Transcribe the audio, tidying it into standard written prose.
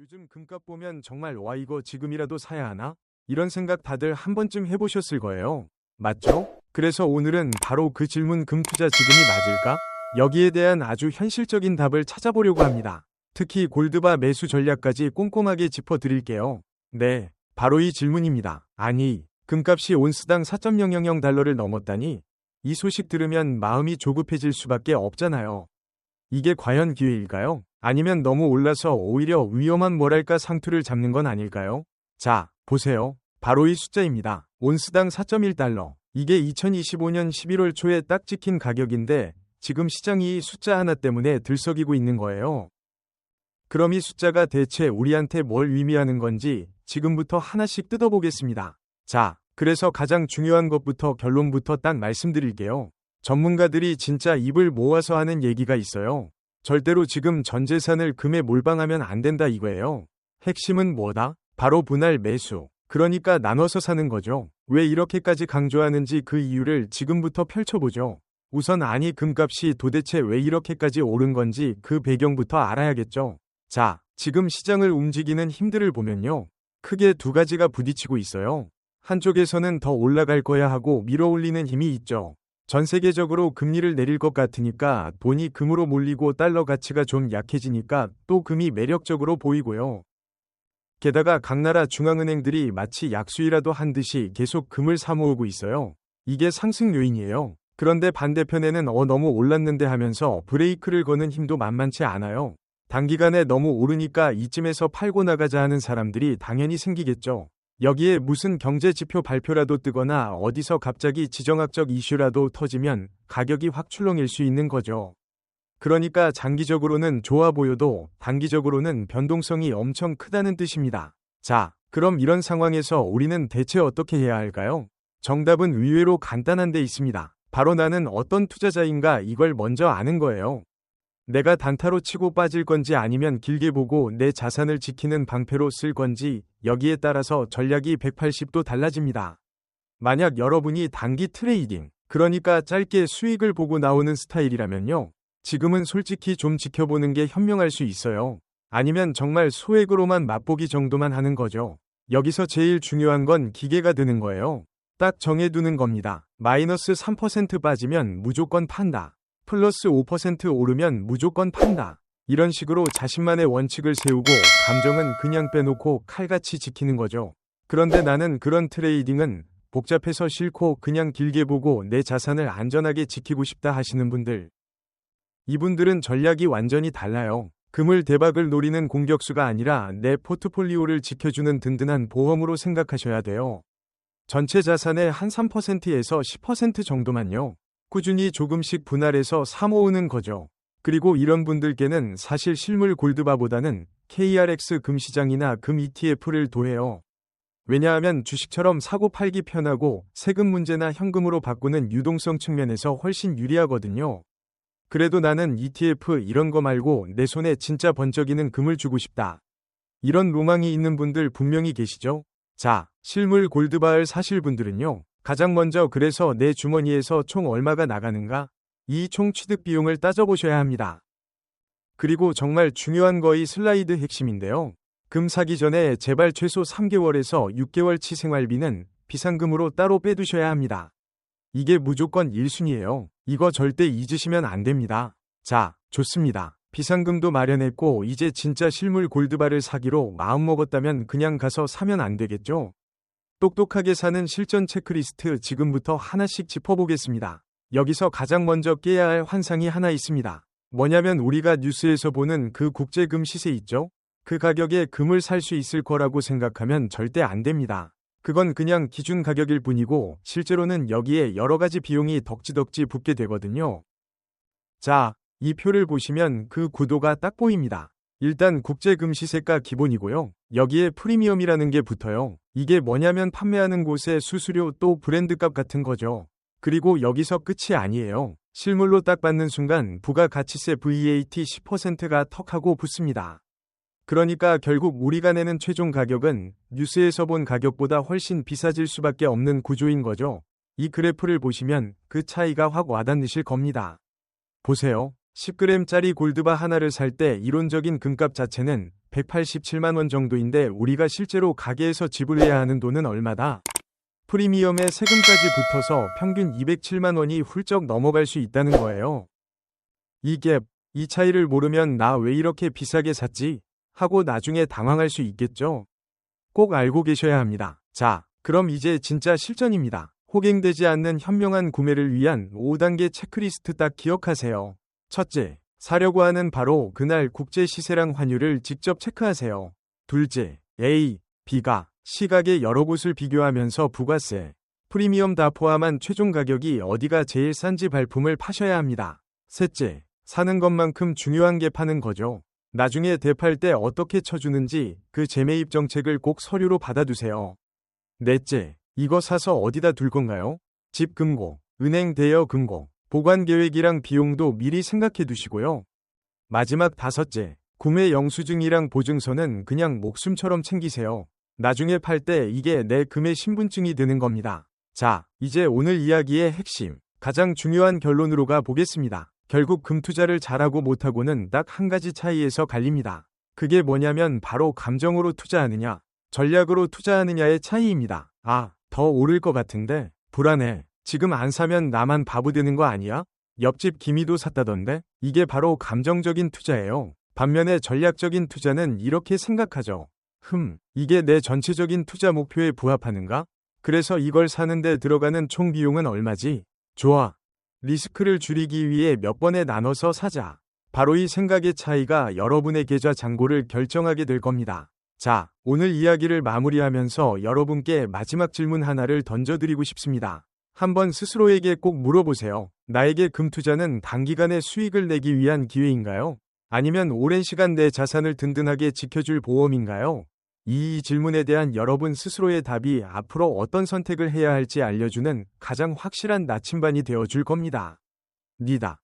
요즘 금값 보면 정말 와 이거 지금이라도 사야 하나? 이런 생각 다들 한 번쯤 해보셨을 거예요. 맞죠? 그래서 오늘은 바로 그 질문 금 투자 지금이 맞을까? 여기에 대한 아주 현실적인 답을 찾아보려고 합니다. 특히 골드바 매수 전략까지 꼼꼼하게 짚어드릴게요. 네, 바로 이 질문입니다. 아니, 금값이 온스당 4.000달러를 넘었다니? 이 소식 들으면 마음이 조급해질 수밖에 없잖아요. 이게 과연 기회일까요? 아니면 너무 올라서 오히려 위험한 뭐랄까 상투를 잡는 건 아닐까요? 자, 보세요. 바로 이 숫자입니다. 온스당 4.1달러. 이게 2025년 11월 초에 딱 찍힌 가격인데 지금 시장이 이 숫자 하나 때문에 들썩이고 있는 거예요. 그럼 이 숫자가 대체 우리한테 뭘 의미하는 건지 지금부터 하나씩 뜯어보겠습니다. 자, 그래서 가장 중요한 것부터 결론부터 딱 말씀드릴게요. 전문가들이 진짜 입을 모아서 하는 얘기가 있어요. 절대로 지금 전 재산을 금에 몰빵하면 안 된다 이거예요. 핵심은 뭐다? 바로 분할 매수. 그러니까 나눠서 사는 거죠. 왜 이렇게까지 강조하는지 그 이유를 지금부터 펼쳐보죠. 우선 아니 금값이 도대체 왜 이렇게까지 오른 건지 그 배경부터 알아야겠죠. 자, 지금 시장을 움직이는 힘들을 보면요. 크게 두 가지가 부딪히고 있어요. 한쪽에서는 더 올라갈 거야 하고 밀어올리는 힘이 있죠. 전 세계적으로 금리를 내릴 것 같으니까 돈이 금으로 몰리고 달러 가치가 좀 약해지니까 또 금이 매력적으로 보이고요. 게다가 각 나라 중앙은행들이 마치 약수이라도 한 듯이 계속 금을 사모으고 있어요. 이게 상승 요인이에요. 그런데 반대편에는 너무 올랐는데 하면서 브레이크를 거는 힘도 만만치 않아요. 단기간에 너무 오르니까 이쯤에서 팔고 나가자 하는 사람들이 당연히 생기겠죠. 여기에 무슨 경제 지표 발표라도 뜨거나 어디서 갑자기 지정학적 이슈라도 터지면 가격이 확 출렁일 수 있는 거죠. 그러니까 장기적으로는 좋아 보여도 단기적으로는 변동성이 엄청 크다는 뜻입니다. 자, 그럼 이런 상황에서 우리는 대체 어떻게 해야 할까요? 정답은 의외로 간단한 데 있습니다. 바로 나는 어떤 투자자인가 이걸 먼저 아는 거예요. 내가 단타로 치고 빠질 건지 아니면 길게 보고 내 자산을 지키는 방패로 쓸 건지 여기에 따라서 전략이 180도 달라집니다. 만약 여러분이 단기 트레이딩, 그러니까 짧게 수익을 보고 나오는 스타일이라면요. 지금은 솔직히 좀 지켜보는 게 현명할 수 있어요. 아니면 정말 소액으로만 맛보기 정도만 하는 거죠. 여기서 제일 중요한 건 기계가 되는 거예요. 딱 정해두는 겁니다. 마이너스 3% 빠지면 무조건 판다. 플러스 5% 오르면 무조건 판다. 이런 식으로 자신만의 원칙을 세우고 감정은 그냥 빼놓고 칼같이 지키는 거죠. 그런데 나는 그런 트레이딩은 복잡해서 싫고 그냥 길게 보고 내 자산을 안전하게 지키고 싶다 하시는 분들. 이분들은 전략이 완전히 달라요. 금을 대박을 노리는 공격수가 아니라 내 포트폴리오를 지켜주는 든든한 보험으로 생각하셔야 돼요. 전체 자산의 한 3%에서 10% 정도만요. 꾸준히 조금씩 분할해서 사모으는 거죠. 그리고 이런 분들께는 사실 실물 골드바보다는 KRX 금시장이나 금 ETF를 도해요. 왜냐하면 주식처럼 사고 팔기 편하고 세금 문제나 현금으로 바꾸는 유동성 측면에서 훨씬 유리하거든요. 그래도 나는 ETF 이런 거 말고 내 손에 진짜 번쩍이는 금을 주고 싶다. 이런 로망이 있는 분들 분명히 계시죠? 자, 실물 골드바를 사실 분들은요. 가장 먼저 그래서 내 주머니에서 총 얼마가 나가는가? 이 총 취득 비용을 따져보셔야 합니다. 그리고 정말 중요한 거이 슬라이드 핵심인데요. 금 사기 전에 제발 최소 3개월에서 6개월치 생활비는 비상금으로 따로 빼두셔야 합니다. 이게 무조건 1순위예요. 이거 절대 잊으시면 안 됩니다. 자, 좋습니다. 비상금도 마련했고 이제 진짜 실물 골드바를 사기로 마음먹었다면 그냥 가서 사면 안 되겠죠? 똑똑하게 사는 실전 체크리스트 지금부터 하나씩 짚어보겠습니다. 여기서 가장 먼저 깨야 할 환상이 하나 있습니다. 뭐냐면 우리가 뉴스에서 보는 그 국제금 시세 있죠? 그 가격에 금을 살 수 있을 거라고 생각하면 절대 안 됩니다. 그건 그냥 기준 가격일 뿐이고 실제로는 여기에 여러 가지 비용이 덕지덕지 붙게 되거든요. 자, 이 표를 보시면 그 구도가 딱 보입니다. 일단 국제금 시세가 기본이고요. 여기에 프리미엄이라는 게 붙어요. 이게 뭐냐면 판매하는 곳의 수수료 또 브랜드값 같은 거죠. 그리고 여기서 끝이 아니에요. 실물로 딱 받는 순간 부가가치세 VAT 10%가 턱하고 붙습니다. 그러니까 결국 우리가 내는 최종 가격은 뉴스에서 본 가격보다 훨씬 비싸질 수밖에 없는 구조인 거죠. 이 그래프를 보시면 그 차이가 확 와닿으실 겁니다. 보세요. 10g짜리 골드바 하나를 살 때 이론적인 금값 자체는 187만 원 정도인데 우리가 실제로 가게에서 지불해야 하는 돈은 얼마다? 프리미엄에 세금까지 붙어서 평균 207만 원이 훌쩍 넘어갈 수 있다는 거예요. 이 갭, 이 차이를 모르면 나 왜 이렇게 비싸게 샀지? 하고 나중에 당황할 수 있겠죠? 꼭 알고 계셔야 합니다. 자, 그럼 이제 진짜 실전입니다. 호갱되지 않는 현명한 구매를 위한 5단계 체크리스트 딱 기억하세요. 첫째, 사려고 하는 바로 그날 국제 시세랑 환율을 직접 체크하세요. 둘째, A, B가 시가게 여러 곳을 비교하면서 부가세, 프리미엄 다 포함한 최종 가격이 어디가 제일 싼지 발품을 파셔야 합니다. 셋째, 사는 것만큼 중요한 게 파는 거죠. 나중에 되팔 때 어떻게 쳐주는지 그 재매입 정책을 꼭 서류로 받아두세요. 넷째, 이거 사서 어디다 둘 건가요? 집 금고, 은행 대여 금고, 보관 계획이랑 비용도 미리 생각해 두시고요. 마지막 다섯째, 구매 영수증이랑 보증서는 그냥 목숨처럼 챙기세요. 나중에 팔 때 이게 내 금의 신분증이 되는 겁니다. 자, 이제 오늘 이야기의 핵심, 가장 중요한 결론으로 가 보겠습니다. 결국 금 투자를 잘하고 못하고는 딱 한 가지 차이에서 갈립니다. 그게 뭐냐면 바로 감정으로 투자하느냐, 전략으로 투자하느냐의 차이입니다. 아, 더 오를 것 같은데 불안해. 지금 안 사면 나만 바보 되는 거 아니야? 옆집 김이도 샀다던데? 이게 바로 감정적인 투자예요. 반면에 전략적인 투자는 이렇게 생각하죠. 이게 내 전체적인 투자 목표에 부합하는가? 그래서 이걸 사는데 들어가는 총 비용은 얼마지? 좋아. 리스크를 줄이기 위해 몇 번에 나눠서 사자. 바로 이 생각의 차이가 여러분의 계좌 잔고를 결정하게 될 겁니다. 자, 오늘 이야기를 마무리하면서 여러분께 마지막 질문 하나를 던져드리고 싶습니다. 한번 스스로에게 꼭 물어보세요. 나에게 금 투자는 단기간에 수익을 내기 위한 기회인가요? 아니면 오랜 시간 내 자산을 든든하게 지켜줄 보험인가요? 이 질문에 대한 여러분 스스로의 답이 앞으로 어떤 선택을 해야 할지 알려주는 가장 확실한 나침반이 되어줄 겁니다. 니다.